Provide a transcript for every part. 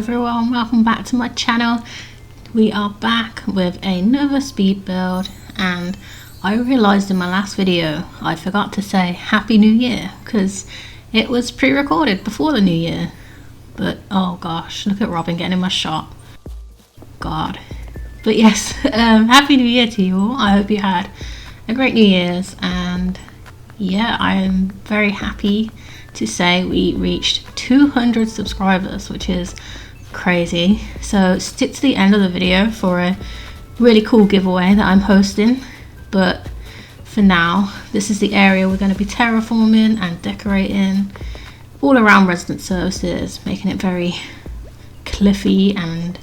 everyone, welcome back to my channel. We are back with another speed build, and I realised in my last video I forgot to say Happy New Year because it was pre-recorded before the new year. But oh gosh, look at Robin getting in my shot. God. But yes, Happy New Year to you all. I hope you had a great New Year's, and yeah, I am very happy to say we reached 200 subscribers, which is crazy. So stick to the end of the video for a really cool giveaway that I'm hosting. But for now, this is the area we're going to be terraforming and decorating all around resident services, making it very cliffy and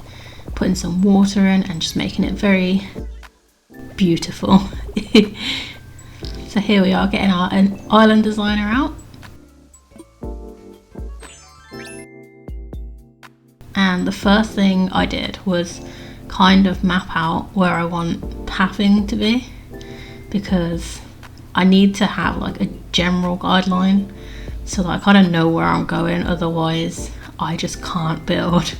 putting some water in and just making it very beautiful. So here we are, getting our island designer out. And the first thing I did was kind of map out where I want pathing to be, because I need to have like a general guideline so that I kind of know where I'm going, otherwise I just can't build.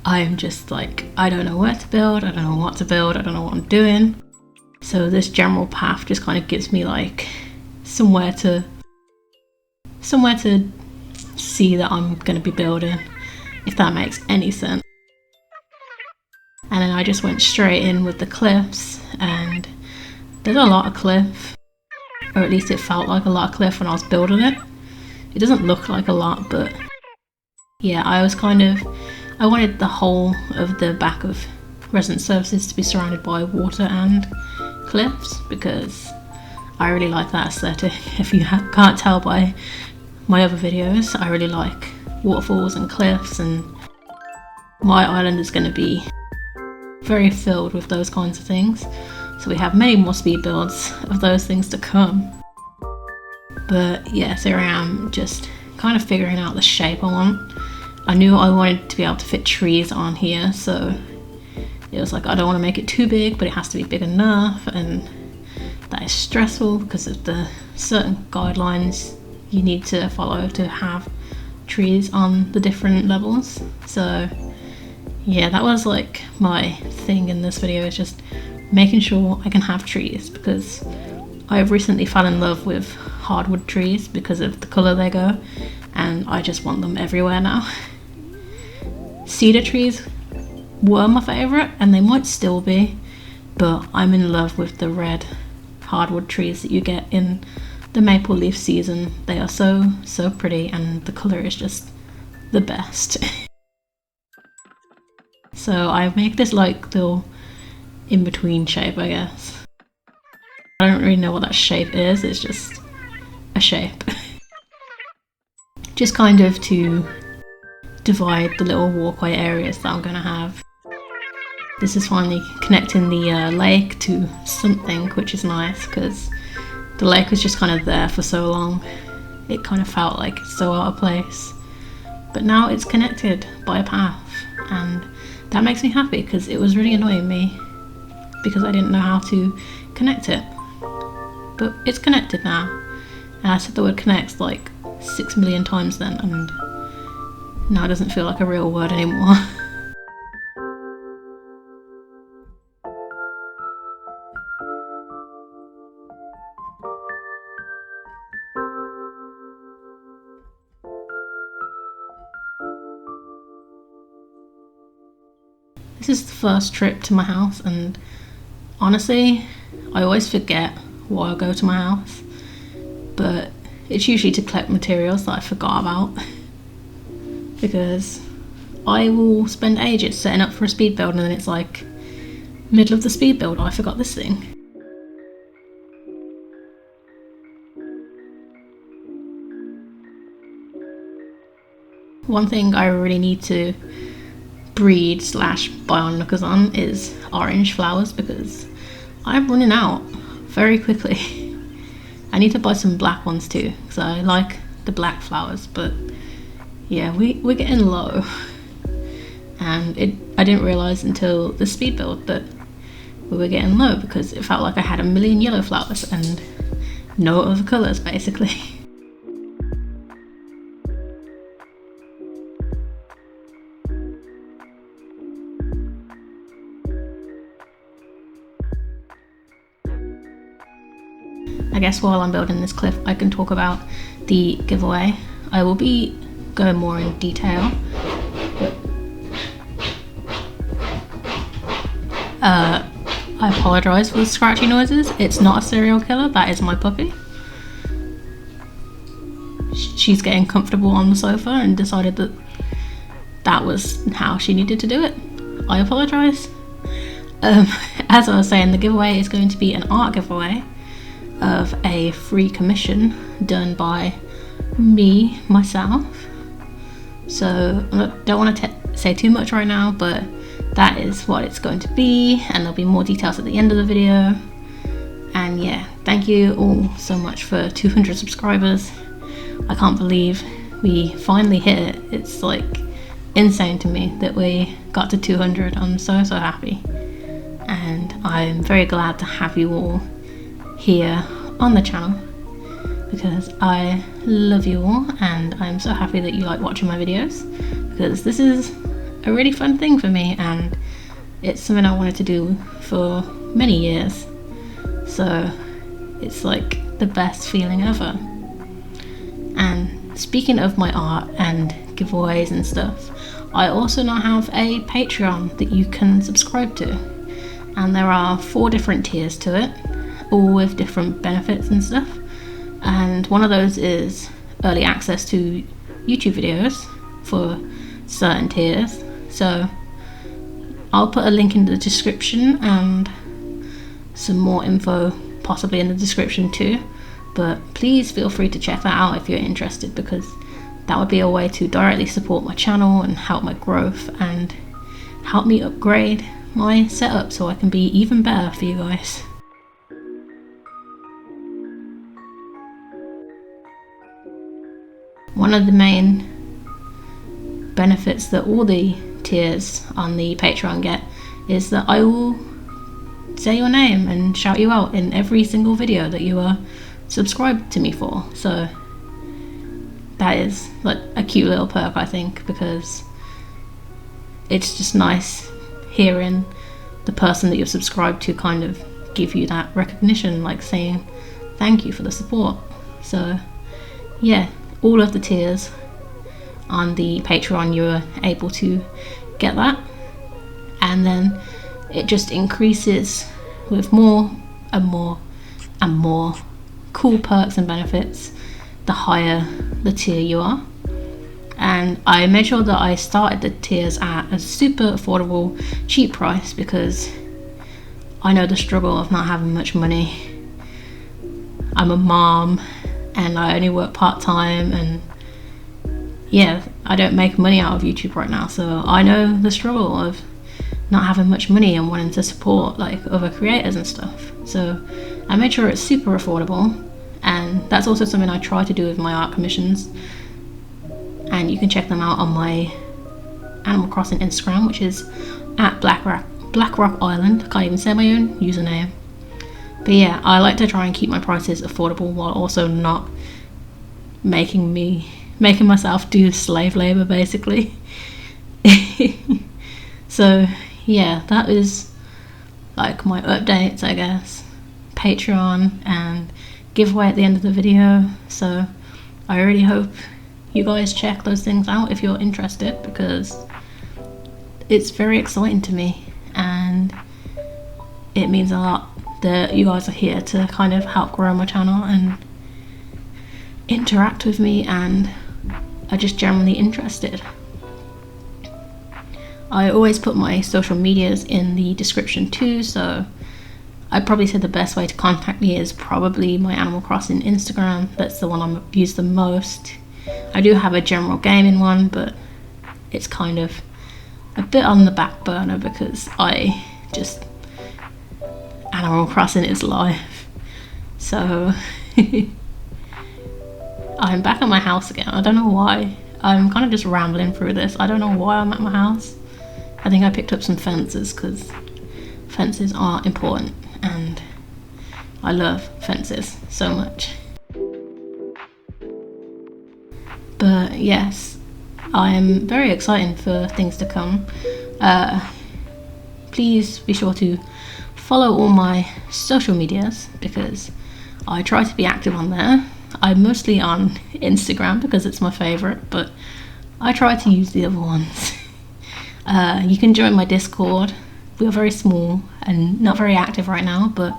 I'm just like, I don't know where to build, I don't know what to build, I don't know what I'm doing. So this general path just kind of gives me like somewhere to see that I'm going to be building, if that makes any sense. And then I just went straight in with the cliffs, and there's a lot of cliff, or at least it felt like a lot of cliff when I was building it. It doesn't look like a lot, but yeah, I wanted the whole of the back of resident services to be surrounded by water and cliffs, because I really like that aesthetic. If you can't tell by my other videos, I really like waterfalls and cliffs, and my island is going to be very filled with those kinds of things. So we have many more speed builds of those things to come. But yeah, so here I am just kind of figuring out the shape I want. I knew I wanted to be able to fit trees on here, so it was like, I don't want to make it too big, but it has to be big enough, and that is stressful because of the certain guidelines you need to follow to have trees on the different levels. So yeah, that was like my thing in this video, is just making sure I can have trees, because I've recently fell in love with hardwood trees because of the colour they go, and I just want them everywhere now. Cedar trees were my favourite, and they might still be, but I'm in love with the red hardwood trees that you get in the maple leaf season. They are so pretty, and the colour is just the best. So I make this like little in-between shape, I guess. I don't really know what that shape is, it's just a shape. Just kind of to divide the little walkway areas that I'm going to have. This is finally connecting the lake to something, which is nice, because the lake was just kind of there for so long. It kind of felt like it's so out of place. But now it's connected by a path, and that makes me happy, because it was really annoying me because I didn't know how to connect it. But it's connected now, and I said the word connect like 6 million times then, and now it doesn't feel like a real word anymore. This is the first trip to my house, and honestly, I always forget why I go to my house, but it's usually to collect materials that I forgot about, because I will spend ages setting up for a speed build, and then it's like middle of the speed build, I forgot this thing. One thing I really need to breed / buy onlookers on is orange flowers, because I'm running out very quickly. I need to buy some black ones too, because I like the black flowers, but yeah, we're getting low. And I didn't realise until the speed build that we were getting low, because it felt like I had a million yellow flowers and no other colours basically. I guess while I'm building this cliff, I can talk about the giveaway. I will be going more in detail. I apologise for the scratchy noises. It's not a serial killer, that is my puppy. She's getting comfortable on the sofa and decided that that was how she needed to do it. I apologise. As I was saying, the giveaway is going to be an art giveaway of a free commission done by me, myself. So I don't want to say too much right now, but that is what it's going to be, and there'll be more details at the end of the video. And yeah, thank you all so much for 200 subscribers. I can't believe we finally hit it. It's like insane to me that we got to 200. I'm so happy, and I'm very glad to have you all here on the channel because I love you all, and I'm so happy that you like watching my videos because this is a really fun thing for me and it's something I wanted to do for many years, so it's like the best feeling ever. And speaking of my art and giveaways and stuff, I also now have a Patreon that you can subscribe to, and there are 4 different tiers to it, all with different benefits and stuff. And one of those is early access to YouTube videos for certain tiers. So I'll put a link in the description and some more info possibly in the description too, but please feel free to check that out if you're interested, because that would be a way to directly support my channel and help my growth and help me upgrade my setup so I can be even better for you guys. One of the main benefits that all the tiers on the Patreon get is that I will say your name and shout you out in every single video that you are subscribed to me for. So that is like a cute little perk, I think, because it's just nice hearing the person that you're subscribed to kind of give you that recognition, like saying thank you for the support. So yeah, all of the tiers on the Patreon, you are able to get that, and then it just increases with more and more and more cool perks and benefits the higher the tier you are. And I made sure that I started the tiers at a super affordable, cheap price because I know the struggle of not having much money. I'm a mom and I only work part-time, and yeah, I don't make money out of YouTube right now, so I know the struggle of not having much money and wanting to support like other creators and stuff. So I made sure it's super affordable, and that's also something I try to do with my art commissions, and you can check them out on my Animal Crossing Instagram, which is at Black Rock Island. I can't even say my own username. But yeah, I like to try and keep my prices affordable while also not making myself do slave labor basically. So yeah, that is like my updates, I guess. Patreon and giveaway at the end of the video. So I really hope you guys check those things out if you're interested, because it's very exciting to me and it means a lot that you guys are here to kind of help grow my channel and interact with me and are just generally interested. I always put my social medias in the description too, so I'd probably say the best way to contact me is probably my Animal Crossing Instagram. That's the one I use the most. I do have a general gaming one, but it's kind of a bit on the back burner because Animal Crossing is life. So I'm back at my house again. I don't know why. I'm kind of just rambling through this. I don't know why I'm at my house. I think I picked up some fences because fences are important and I love fences so much. But yes, I'm very excited for things to come. Please be sure to follow all my social medias because I try to be active on there. I'm mostly on Instagram because it's my favourite, but I try to use the other ones. You can join my Discord. We're very small and not very active right now, but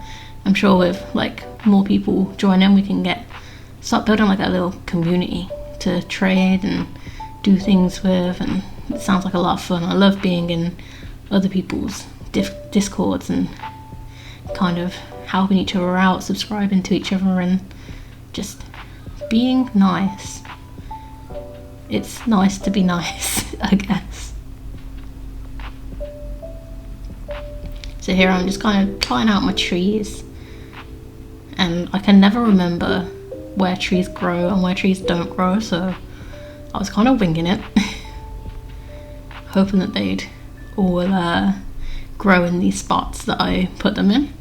I'm sure with like more people joining, we can start building like a little community to trade and do things with, and it sounds like a lot of fun. I love being in other people's Discords and kind of helping each other out, subscribing to each other, and just being nice. It's nice to be nice, I guess. So here I'm just kind of trying out my trees, and I can never remember where trees grow and where trees don't grow, so I was kind of winging it, hoping that they'd all grow in these spots that I put them in.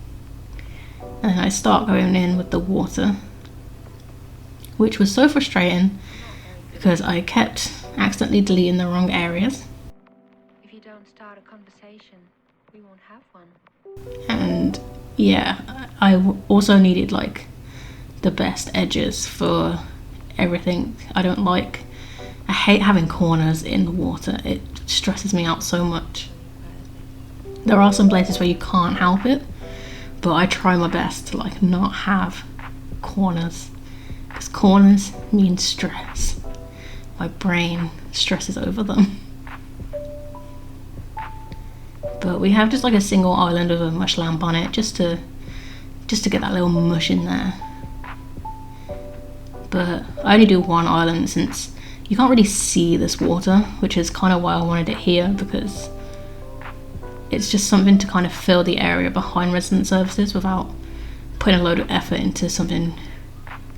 And then I start going in with the water, which was so frustrating because I kept accidentally deleting the wrong areas. If you don't start a conversation, we won't have one. And yeah, I also needed like the best edges for everything. I hate having corners in the water. It stresses me out so much. There are some places where you can't help it, but I try my best to like not have corners, because corners mean stress. My brain stresses over them. But we have just like a single island with a mush lamp on it, just to get that little mush in there. But I only do one island since you can't really see this water, which is kind of why I wanted it here, because it's just something to kind of fill the area behind resident services without putting a load of effort into something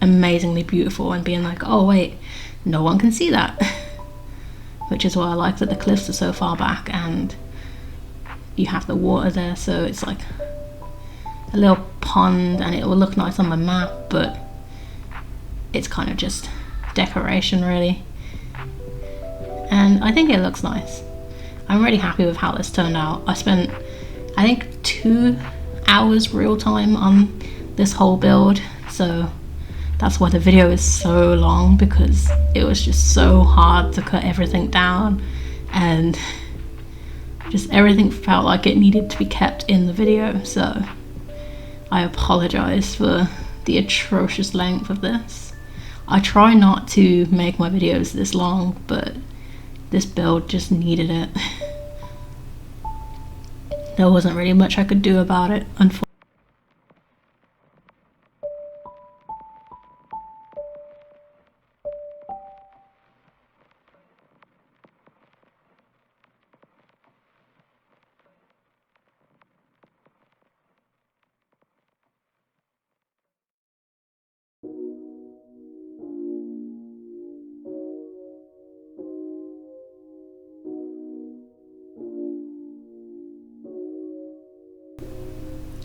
amazingly beautiful and being like, oh wait, no one can see that. Which is why I like that the cliffs are so far back and you have the water there, so it's like a little pond and it will look nice on the map, but it's kind of just decoration really. And I think it looks nice. I'm really happy with how this turned out. I spent, I think, 2 hours real time on this whole build, so that's why the video is so long, because it was just so hard to cut everything down and just everything felt like it needed to be kept in the video, so I apologize for the atrocious length of this. I try not to make my videos this long, but this build just needed it. There wasn't really much I could do about it, unfortunately.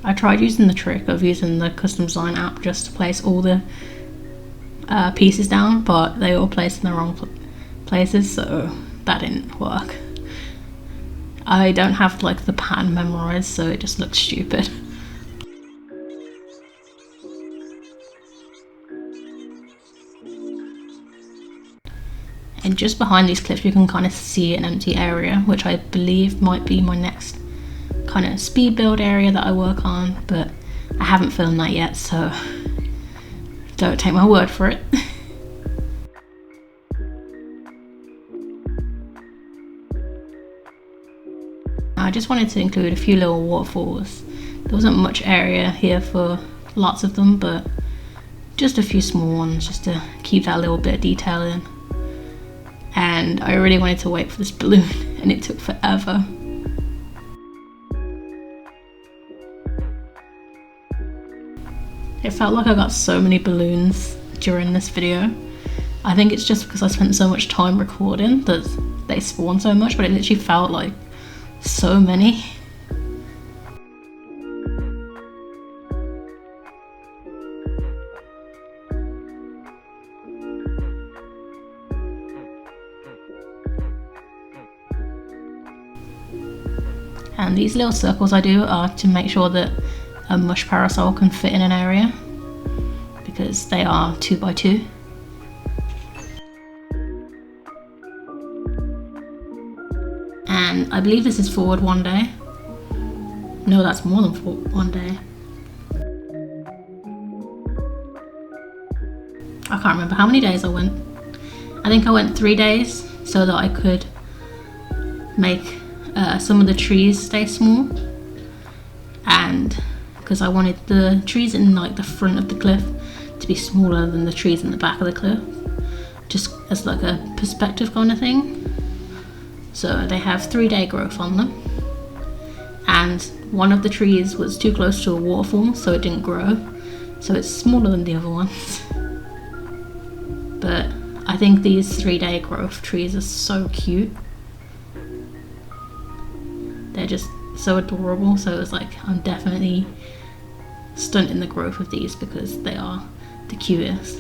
I tried using the trick of using the custom design app just to place all the pieces down, but they all placed in the wrong places, so that didn't work. I don't have like the pattern memorized, so it just looks stupid. And just behind these cliffs you can kind of see an empty area, which I believe might be my next kind of speed build area that I work on, but I haven't filmed that yet, so don't take my word for it. I just wanted to include a few little waterfalls. There wasn't much area here for lots of them, but just a few small ones just to keep that little bit of detail in. And I really wanted to wait for this balloon and it took forever. It felt like I got so many balloons during this video. I think it's just because I spent so much time recording that they spawn so much, but it literally felt like so many. And these little circles I do are to make sure that a mush parasol can fit in an area. because they are 2x2. And I believe this is forward one day. No, that's more than one day. I can't remember how many days I went. I think I went 3 days so that I could make some of the trees stay small, and because I wanted the trees in like the front of the cliff to be smaller than the trees in the back of the cliff, just as like a perspective kind of thing. So they have 3-day growth on them, and one of the trees was too close to a waterfall, so it didn't grow, so it's smaller than the other ones. But I think these 3-day growth trees are so cute. They're just so adorable, so it's like I'm definitely stunting the growth of these because they are the cutest.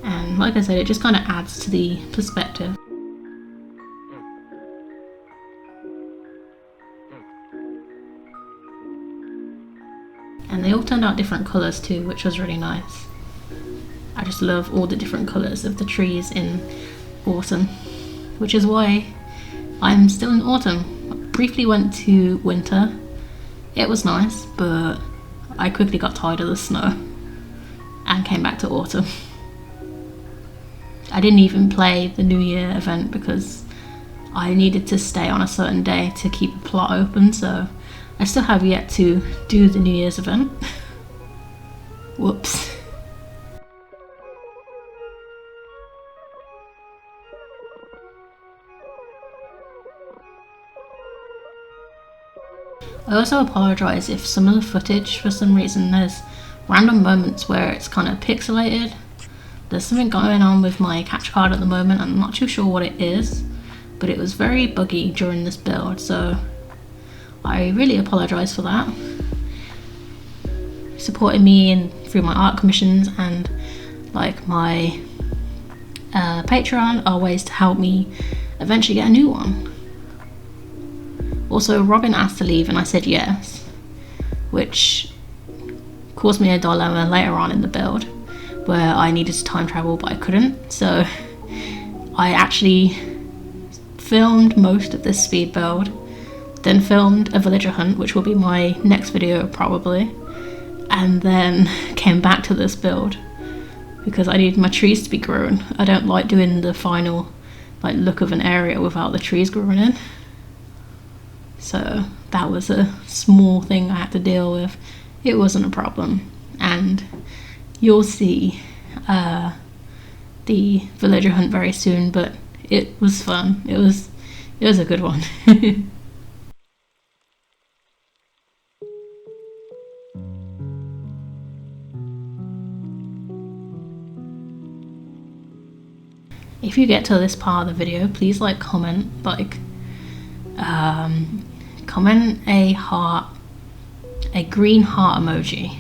And like I said, it just kind of adds to the perspective. And they all turned out different colours too, which was really nice. I just love all the different colours of the trees in autumn, which is why I'm still in autumn. I briefly went to winter. It was nice, but I quickly got tired of the snow and came back to autumn. I didn't even play the New Year event because I needed to stay on a certain day to keep a plot open, so I still have yet to do the New Year's event. Whoops. I also apologise if some of the footage, for some reason, there's random moments where it's kind of pixelated. There's something going on with my capture card at the moment, I'm not too sure what it is, but it was very buggy during this build, so I really apologise for that. Supporting me through my art commissions and like my Patreon are ways to help me eventually get a new one. Also, Robin asked to leave and I said yes, which caused me a dilemma later on in the build where I needed to time travel but I couldn't, so I actually filmed most of this speed build, then filmed a villager hunt, which will be my next video probably, and then came back to this build because I need my trees to be grown. I don't like doing the final like look of an area without the trees growing in. So that was a small thing I had to deal with. It wasn't a problem, and you'll see the villager hunt very soon, but it was fun. It was a good one. If you get to this part of the video, please comment comment a heart, a green heart emoji,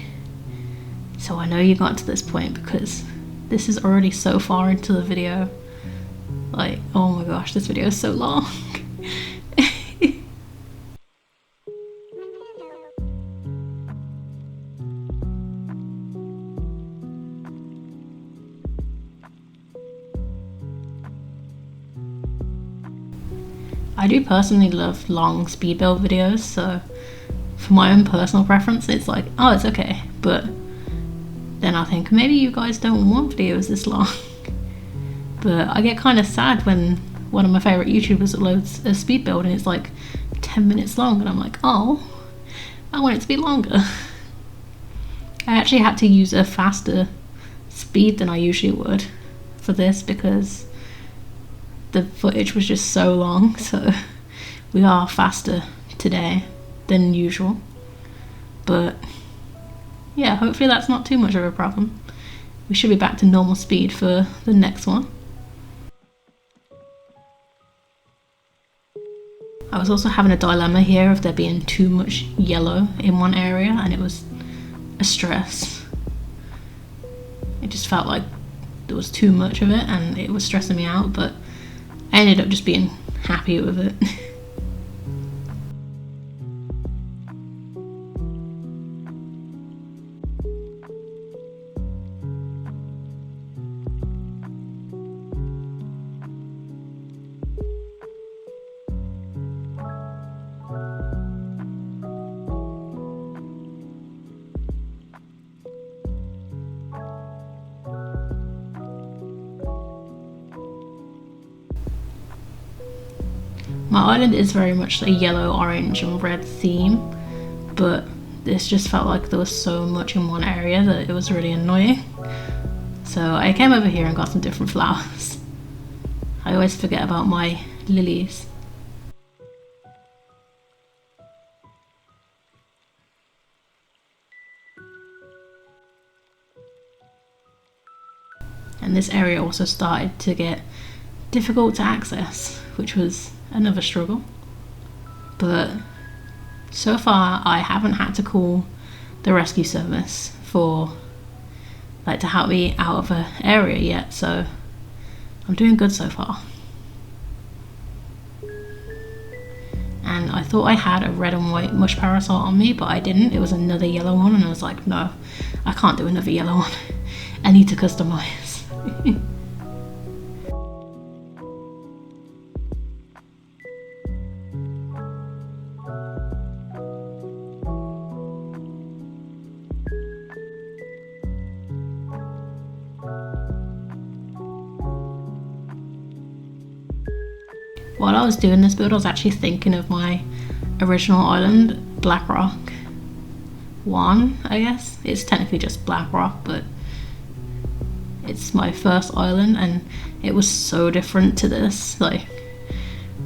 so I know you got to this point, because this is already so far into the video. Like, oh my gosh, this video is so long. I do personally love long speed build videos, so for my own personal preference it's like, oh, it's okay, but then I think maybe you guys don't want videos this long. But I get kind of sad when one of my favourite YouTubers uploads a speed build and it's like 10 minutes long, and I'm like, oh, I want it to be longer. I actually had to use a faster speed than I usually would for this because the footage was just so long, so we are faster today than usual. But yeah, hopefully that's not too much of a problem. We should be back to normal speed for the next one. I was also having a dilemma here of there being too much yellow in one area, and it was a stress. It just felt like there was too much of it and it was stressing me out, but I ended up just being happy with it. My island is very much a yellow, orange and red theme, but this just felt like there was so much in one area that it was really annoying. So I came over here and got some different flowers. I always forget about my lilies. And this area also started to get difficult to access, which was another struggle. But so far I haven't had to call the rescue service for to help me out of an area yet, so I'm doing good so far. And I thought I had a red and white mush parasol on me, but I didn't. It was another yellow one, and I was like, no, I can't do another yellow one. I need to customize. While I was doing this build, I was actually thinking of my original island, Black Rock 1, I guess. It's technically just Black Rock, but it's my first island, and it was so different to this. Like,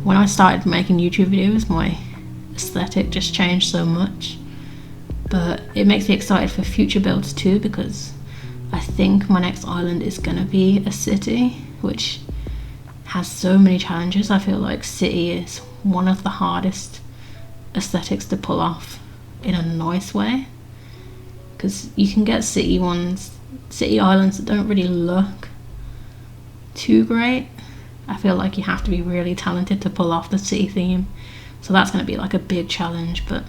when I started making YouTube videos, my aesthetic just changed so much. But it makes me excited for future builds too, because I think my next island is gonna be a city, which has so many challenges. I feel like city is one of the hardest aesthetics to pull off in a nice way, because you can get city islands that don't really look too great. I feel like you have to be really talented to pull off the city theme, so that's going to be like a big challenge, but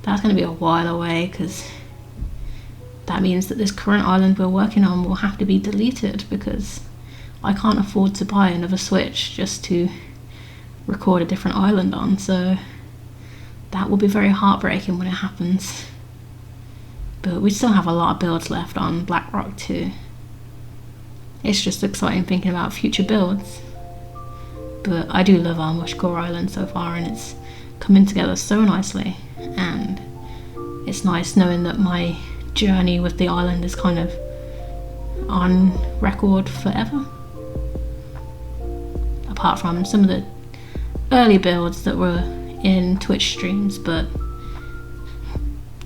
that's going to be a while away, because that means that this current island we're working on will have to be deleted, because I can't afford to buy another Switch just to record a different island on, so that will be very heartbreaking when it happens. But we still have a lot of builds left on Black Rock 2. It's just exciting thinking about future builds. But I do love our Mushcore Island so far, and it's coming together so nicely, and it's nice knowing that my journey with the island is kind of on record forever. Apart from some of the early builds that were in Twitch streams, but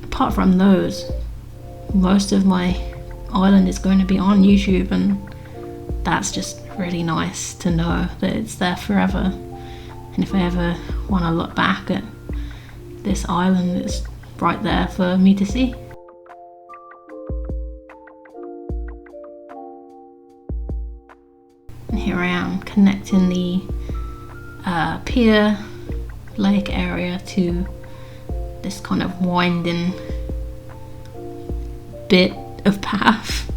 apart from those, most of my island is going to be on YouTube, and that's just really nice to know that it's there forever. And if I ever want to look back at this island, it's right there for me to see. And here I am connecting the pier lake area to this kind of winding bit of path.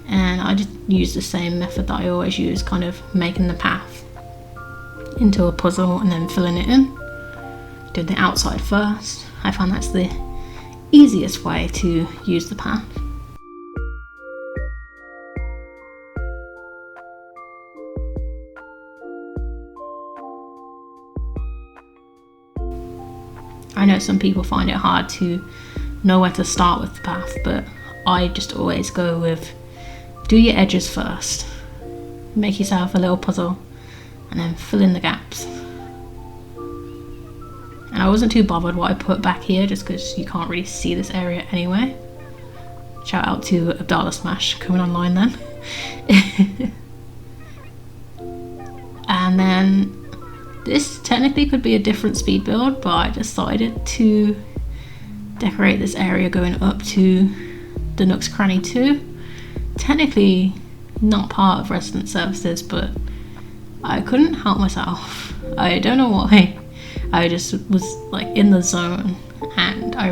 And I just use the same method that I always use, kind of making the path into a puzzle and then filling it in. Do the outside first. I find that's the easiest way to use the path. I know some people find it hard to know where to start with the path, but I just always go with do your edges first, make yourself a little puzzle, and then fill in the gaps. And I wasn't too bothered what I put back here, just because you can't really see this area anyway. Shout out to Abdallah Smash coming online then. And then this technically could be a different speed build, but I decided to decorate this area going up to the Nook's Cranny 2. Technically not part of resident services, but I couldn't help myself. I don't know why. I just was like in the zone, and I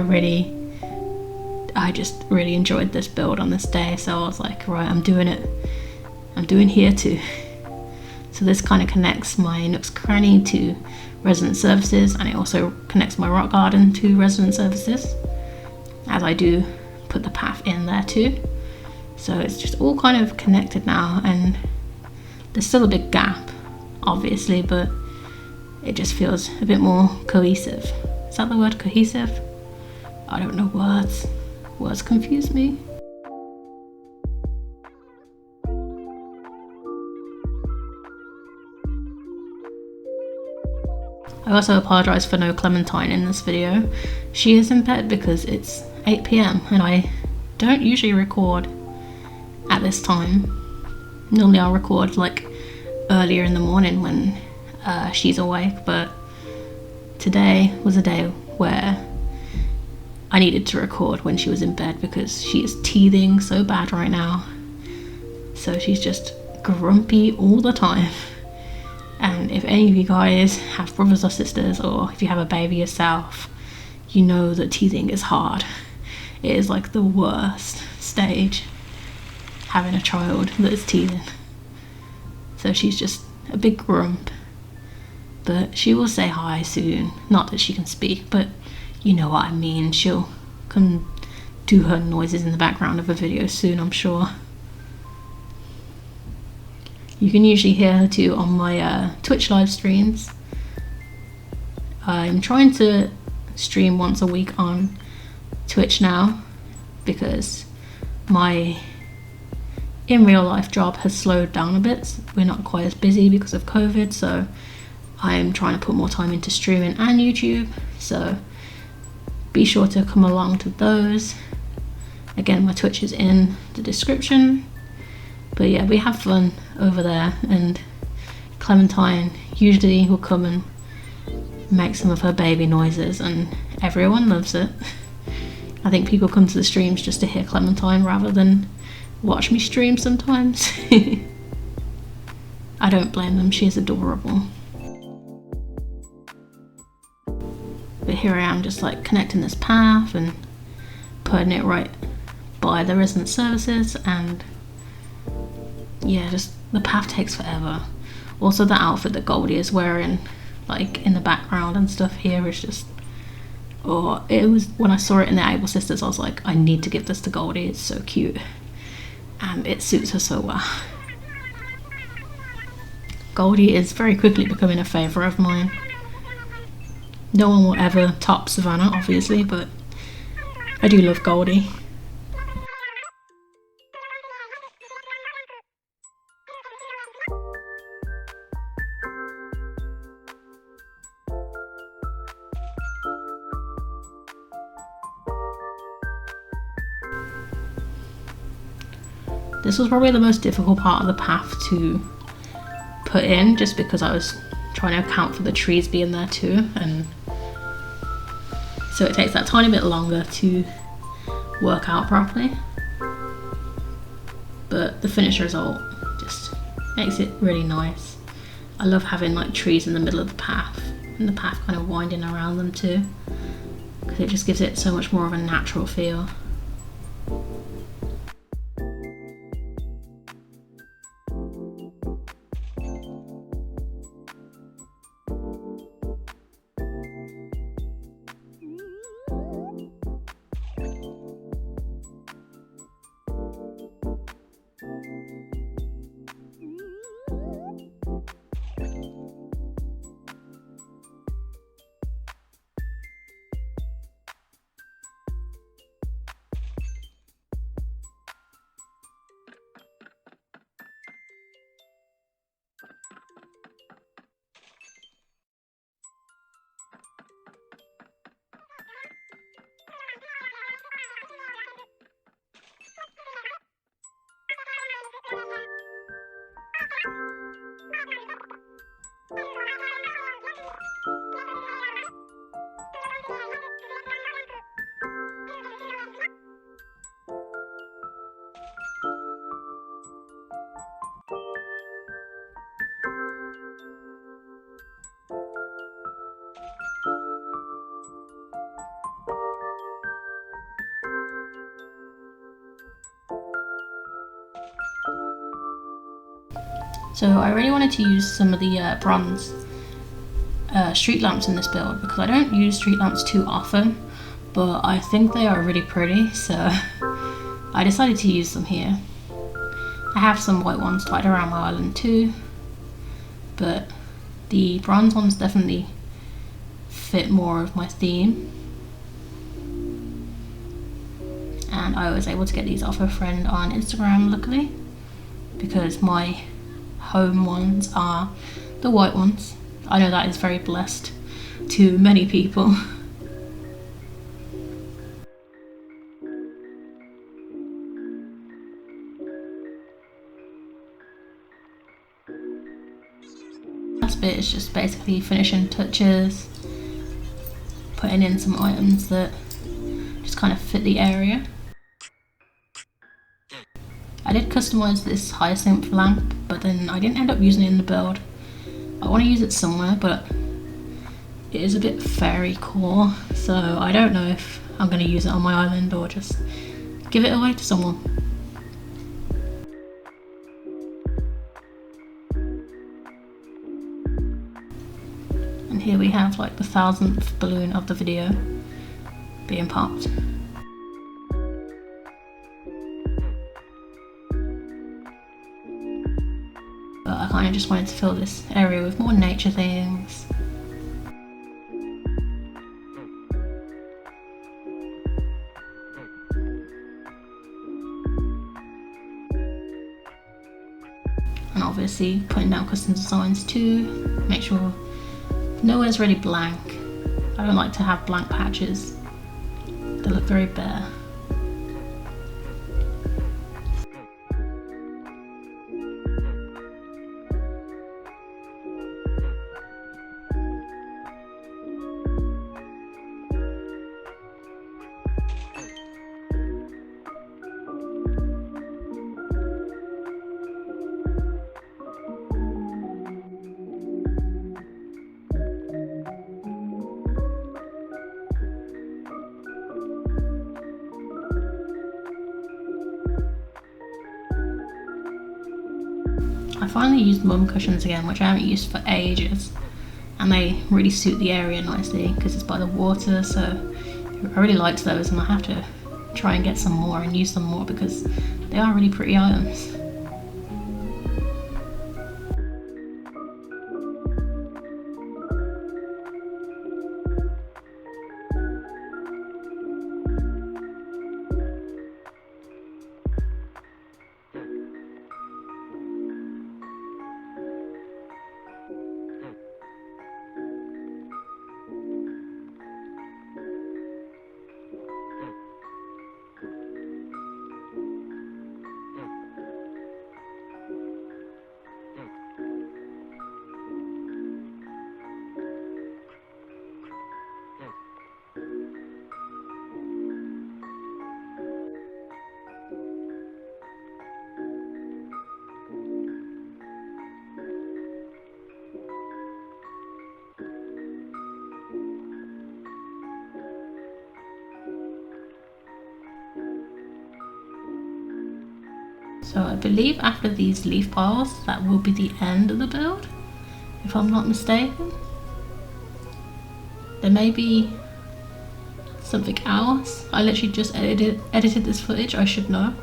just really enjoyed this build on this day, so I was like, right, I'm doing it. I'm doing here too. So this kind of connects my Nook's Cranny to resident services, and it also connects my rock garden to resident services, as I do put the path in there too. So it's just all kind of connected now, and There's still a big gap, obviously, but it just feels a bit more cohesive. Is that the word, cohesive? I don't know words. Words confuse me. I also apologise for no Clementine in this video. She is in bed because it's 8 PM and I don't usually record at this time. Normally I'll record like earlier in the morning when she's awake, but today was a day where I needed to record when she was in bed because she is teething so bad right now. So she's just grumpy all the time. And if any of you guys have brothers or sisters, or if you have a baby yourself, you know that teething is hard. It is like the worst stage, having a child that is teething. So she's just a big grump. But she will say hi soon. Not that she can speak, but you know what I mean. She'll come do her noises in the background of a video soon, I'm sure. You can usually hear her too on my Twitch live streams. I'm trying to stream once a week on Twitch now because my in real life job has slowed down a bit. We're not quite as busy because of COVID, so I'm trying to put more time into streaming and YouTube. So be sure to come along to those. Again, my Twitch is in the description. But yeah, we have fun over there, and Clementine usually will come and make some of her baby noises and everyone loves it. I think people come to the streams just to hear Clementine rather than watch me stream sometimes. I don't blame them, she's adorable. But here I am just like connecting this path and putting it right by the resident services, and yeah, just the path takes forever. Also the outfit that Goldie is wearing, like in the background and stuff here, is just, oh, it was, when I saw it in the Able Sisters, I was like, I need to give this to Goldie, it's so cute. And it suits her so well. Goldie is very quickly becoming a favourite of mine. No one will ever top Savannah, obviously, but I do love Goldie. This was probably the most difficult part of the path to put in, just because I was trying to account for the trees being there too, and so it takes that tiny bit longer to work out properly. But the finished result just makes it really nice. I love having like trees in the middle of the path, and the path kind of winding around them too, because it just gives it so much more of a natural feel. So I really wanted to use some of the bronze street lamps in this build, because I don't use street lamps too often, but I think they are really pretty, so I decided to use them here. I have some white ones tied around my island too, but the bronze ones definitely fit more of my theme. And I was able to get these off a friend on Instagram, luckily, because my home ones are the white ones. I know that is very blessed to many people. Last bit is just basically finishing touches, putting in some items that just kind of fit the area. I did customise this hyacinth lamp, but then I didn't end up using it in the build. I want to use it somewhere, but it is a bit fairy core, so I don't know if I'm going to use it on my island or just give it away to someone. And here we have like the 1000th balloon of the video being popped. But I kind of just wanted to fill this area with more nature things. And obviously putting down custom designs too, make sure nowhere's really blank. I don't like to have blank patches, they look very bare. I finally used mum cushions again, which I haven't used for ages, and they really suit the area nicely because it's by the water, so I really liked those, and I have to try and get some more and use them more because they are really pretty items. So I believe after these leaf piles, that will be the end of the build, if I'm not mistaken. There may be something else. I literally just edited this footage, I should know.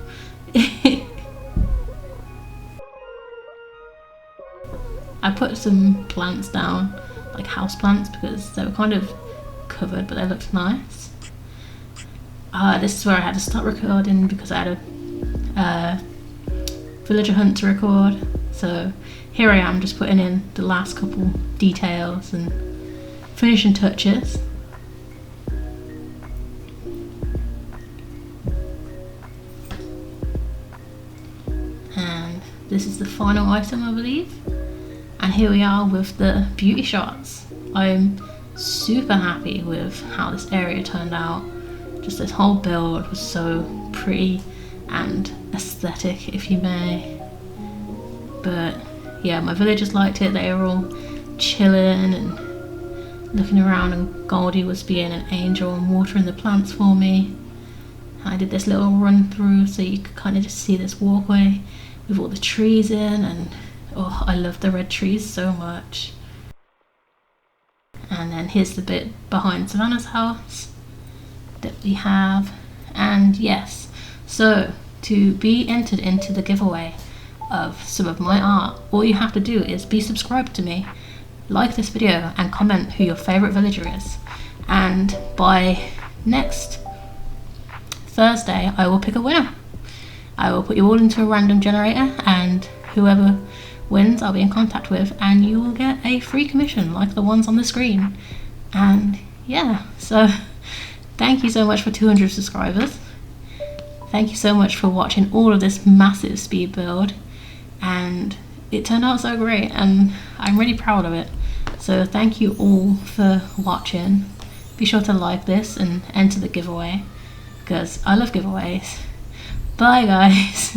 I put some plants down, like house plants, because they were kind of covered, but they looked nice. This is where I had to start recording because I had a villager hunt to record, so here I am just putting in the last couple details and finishing touches. And this is the final item, I believe, and here we are with the beauty shots. I'm super happy with how this area turned out. Just this whole build was so pretty and aesthetic, if you may. But yeah, my villagers liked it. They were all chilling and looking around, and Goldie was being an angel and watering the plants for me. I did this little run through so you could kind of just see this walkway with all the trees in, and oh, I love the red trees so much. And then here's the bit behind Savannah's house that we have. And yes, so to be entered into the giveaway of some of my art, all you have to do is be subscribed to me, like this video, and comment who your favourite villager is. And by next Thursday, I will pick a winner. I will put you all into a random generator, and whoever wins I'll be in contact with, and you will get a free commission like the ones on the screen. And yeah, so thank you so much for 200 subscribers. Thank you so much for watching all of this massive speed build, and it turned out so great and I'm really proud of it. So thank you all for watching. Be sure to like this and enter the giveaway because I love giveaways. Bye guys.